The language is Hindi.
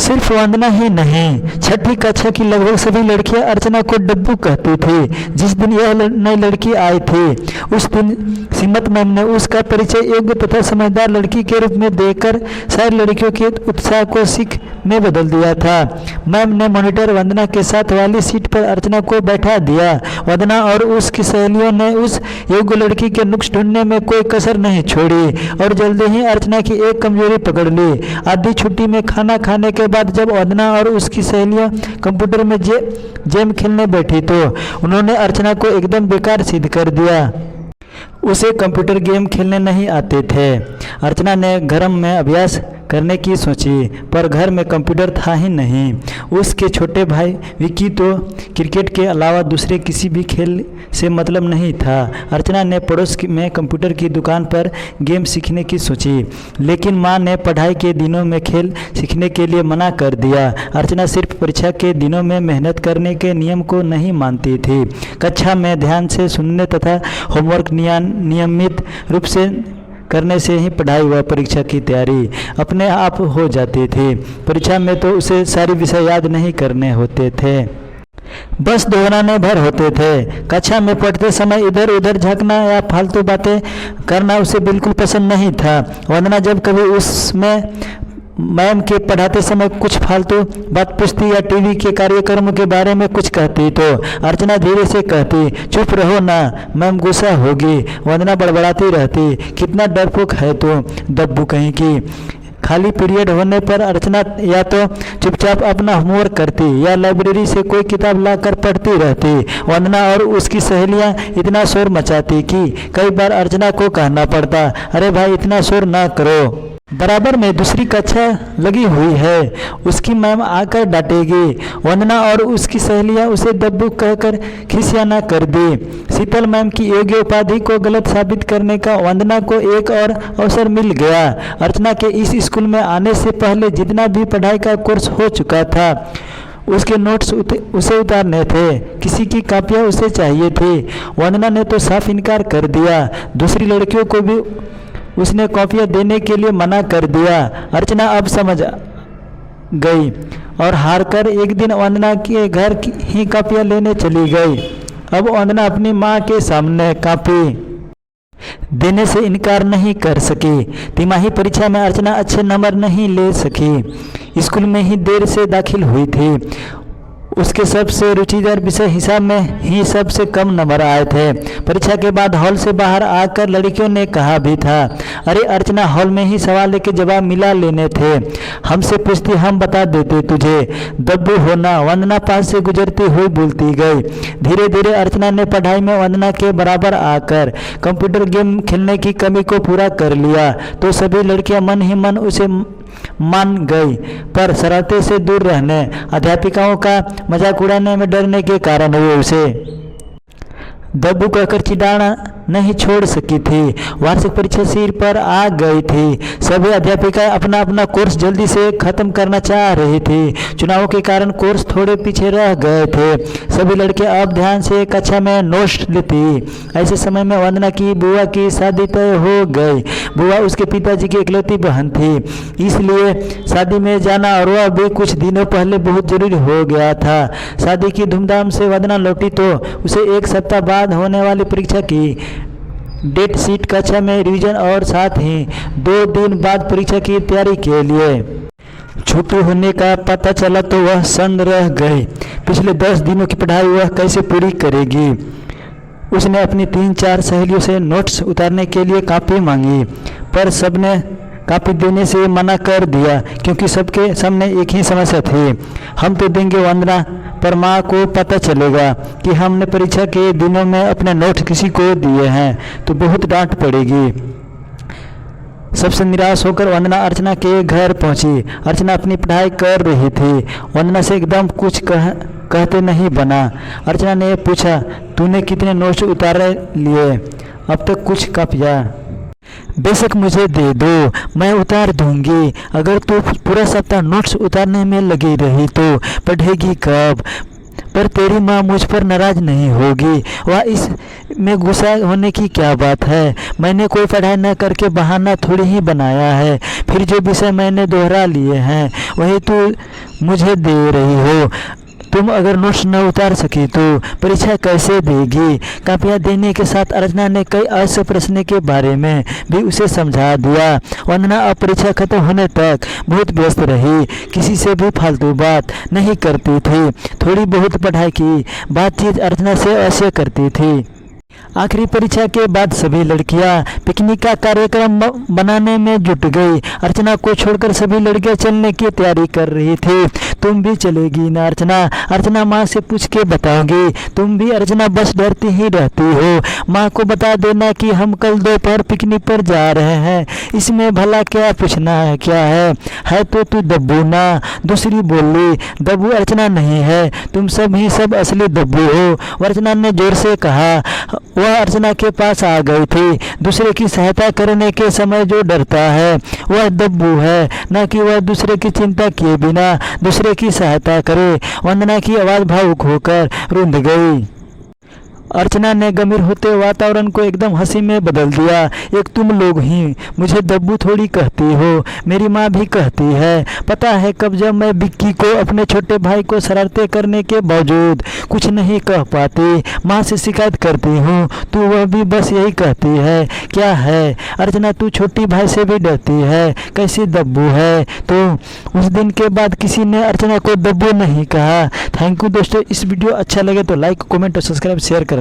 सिर्फ वंदना ही नहीं, छठी कक्षा की लगभग सभी लड़कियां अर्चना को डब्बू कहती थी। जिस दिन यह नई लड़की आई थी उस दिन सीमत मैम ने उसका परिचय योग्य तथा समझदार लड़की के रूप में देकर सारी लड़कियों के उत्साह को सीख में बदल दिया था। मैम ने मॉनिटर वंदना के साथ वाली सीट पर अर्चना को बैठा दिया। वंदना और उसकी सहेलियों ने उस योग्य लड़की के नुक्स ढूंढने में कोई कसर नहीं छोड़ी और जल्दी ही अर्चना की एक कमजोरी पकड़ ली। आधी छुट्टी में खाना खाने के बाद जब वंदना और उसकी सहेलियां कंप्यूटर में गेम खेलने बैठी तो उन्होंने अर्चना को एकदम बेकार सिद्ध कर दिया। उसे कंप्यूटर गेम खेलने नहीं आते थे। अर्चना ने घर में अभ्यास करने की सोची पर घर में कंप्यूटर था ही नहीं। उसके छोटे भाई विक्की तो क्रिकेट के अलावा दूसरे किसी भी खेल से मतलब नहीं था। अर्चना ने पड़ोस में कंप्यूटर की दुकान पर गेम सीखने की सोची, लेकिन मां ने पढ़ाई के दिनों में खेल सीखने के लिए मना कर दिया। अर्चना सिर्फ परीक्षा के दिनों में मेहनत करने के नियम को नहीं मानती थी। कक्षा में ध्यान से सुनने तथा होमवर्क नियमित रूप से करने से ही पढ़ाई व परीक्षा की तैयारी अपने आप हो जाती थी। परीक्षा में तो उसे सारे विषय याद नहीं करने होते थे, बस दोहराने भर होते थे। कक्षा में पढ़ते समय इधर उधर झांकना या फालतू बातें करना उसे बिल्कुल पसंद नहीं था। वंदना जब कभी उसमें मैम के पढ़ाते समय कुछ फालतू बात पूछती या टीवी के कार्यक्रमों के बारे में कुछ कहती तो अर्चना धीरे से कहती, चुप रहो ना, मैम गुस्सा होगी। वंदना बड़बड़ाती रहती, कितना डरपोक है तू, दब्बू कहीं की। खाली पीरियड होने पर अर्चना या तो चुपचाप अपना होमवर्क करती या लाइब्रेरी से कोई किताब लाकर पढ़ती रहती। वंदना और उसकी सहेलियां इतना शोर मचाती कि कई बार अर्चना को कहना पड़ता, अरे भाई इतना शोर ना करो, बराबर में दूसरी कक्षा लगी हुई है, उसकी मैम आकर डांटेगी। वंदना और उसकी सहेलियां उसे दब्बू कहकर खिसियाना कर दी। शीतल मैम की योग्य उपाधि को गलत साबित करने का वंदना को एक और अवसर मिल गया। अर्चना के इस स्कूल में आने से पहले जितना भी पढ़ाई का कोर्स हो चुका था उसके नोट्स उसे उतारने थे, किसी की कापियाँ उसे चाहिए थी। वंदना ने तो साफ इनकार कर दिया। दूसरी लड़कियों को भी उसने कॉपियाँ देने के लिए मना कर दिया। अर्चना अब समझ गई और हारकर एक दिन वंदना के घर ही कॉपियाँ लेने चली गई। अब वंदना अपनी माँ के सामने कॉपी देने से इनकार नहीं कर सकी। तिमाही परीक्षा में अर्चना अच्छे नंबर नहीं ले सकी। स्कूल में ही देर से दाखिल हुई थी। उसके सबसे रुचिदार विषय हिसाब में ही सबसे कम नंबर आए थे। परीक्षा के बाद हॉल से बाहर आकर लड़कियों ने कहा भी था, अरे अर्चना, हॉल में ही सवाल के जवाब मिला लेने थे, हमसे पूछती हम बता देते तुझे, दब्बू होना। वंदना पास से गुजरती हुई बोलती गई। धीरे धीरे अर्चना ने पढ़ाई में वंदना के बराबर आकर कंप्यूटर गेम खेलने की कमी को पूरा कर लिया तो सभी लड़कियां मन ही मन उसे मान गई, पर शरारते से दूर रहने, अध्यापिकाओं का मजाक उड़ाने में डरने के कारण वो उसे दब्बू कहकर चिढ़ाना नहीं छोड़ सकी थी। वार्षिक परीक्षा सिर पर आ गई थी। सभी अध्यापिकाएं अपना अपना कोर्स जल्दी से खत्म करना चाह रही थी। चुनावों के कारण कोर्स थोड़े पीछे रह गए थे। सभी लड़के अब ध्यान से कक्षा में नोट्स लेती। ऐसे समय में वंदना की बुआ की शादी तय हो गई। बुआ उसके पिताजी की इकलौती बहन थी, इसलिए शादी में जाना और वह भी कुछ दिनों पहले बहुत जरूरी हो गया था। शादी की धूमधाम से वंदना लौटी तो उसे एक सप्ताह बाद होने वाली परीक्षा की डेट शीट कक्षा में रिवीजन और साथ ही 2 दिन बाद परीक्षा की तैयारी के लिए छुट्टी होने का पता चला तो वह सन्न रह गई। पिछले 10 दिनों की पढ़ाई वह कैसे पूरी करेगी। उसने अपनी 3-4 सहेलियों से नोट्स उतारने के लिए कॉपी मांगी, पर सबने कॉपी देने से मना कर दिया क्योंकि सबके सामने एक ही समस्या थी, हम तो देंगे वंदना, पर माँ को पता चलेगा कि हमने परीक्षा के दिनों में अपने नोट किसी को दिए हैं तो बहुत डांट पड़ेगी। सबसे निराश होकर वंदना अर्चना के घर पहुंची। अर्चना अपनी पढ़ाई कर रही थी। वंदना से एकदम कुछ कहते नहीं बना। अर्चना ने पूछा, तूने कितने नोट्स उतार लिए अब तक? कुछ कॉपियाँ? बेशक मुझे दे दो, मैं उतार दूंगी। अगर तू पूरा सप्ताह नोट्स उतारने में लगी रही तो पढ़ेगी कब? पर तेरी माँ मुझ पर नाराज नहीं होगी। वह इस में गुस्सा होने की क्या बात है? मैंने कोई पढ़ाई न करके बहाना थोड़ी ही बनाया है। फिर जो विषय मैंने दोहरा लिए हैं वही तू मुझे दे रही हो। तुम अगर नोट्स न उतार सकी तो परीक्षा कैसे देगी? कापियाँ देने के साथ अर्चना ने कई ऐसे प्रश्न के बारे में भी उसे समझा दिया। वंदना अब परीक्षा खत्म होने तक बहुत व्यस्त रही, किसी से भी फालतू बात नहीं करती थी। थोड़ी बहुत पढ़ाई की बातचीत अर्चना से अवश्य करती थी। आखिरी परीक्षा के बाद सभी लड़कियां पिकनिक का कार्यक्रम बनाने में जुट गई। अर्चना को छोड़कर सभी लड़कियां चलने की तैयारी कर रही थी। तुम भी चलेगी ना अर्चना? अर्चना माँ से पूछ के बताओगी। तुम भी? अर्चना बस डरती ही रहती हो। माँ को बता देना कि हम कल दोपहर पिकनिक पर जा रहे हैं। इसमें भला क्या पूछना है? क्या है तो तू दब्बू ना। दूसरी बोली। दब्बू अर्चना नहीं है, तुम सब ही सब असली दब्बू हो, अर्चना ने जोर से कहा। वह अर्चना के पास आ गई थी। दूसरे की सहायता करने के समय जो डरता है वह दब्बू है, न कि वह दूसरे की चिंता किए बिना दूसरे की सहायता करे। वंदना की आवाज़ भावुक होकर रुंध गई। अर्चना ने गंभीर होते वातावरण को एकदम हंसी में बदल दिया। एक तुम लोग ही मुझे दब्बू थोड़ी कहती हो, मेरी माँ भी कहती है। पता है कब जब मैं विक्की को, अपने छोटे भाई को शरारतें करने के बावजूद कुछ नहीं कह पाती, माँ से शिकायत करती हूँ तो वह भी बस यही कहती है। क्या है अर्चना, तू छोटी भाई से भी डरती है, कैसी दब्बू है तो? उस दिन के बाद किसी ने अर्चना को दब्बू नहीं कहा। थैंक यू दोस्तों। इस वीडियो अच्छा लगे तो लाइक, कमेंट और सब्सक्राइब शेयर करना।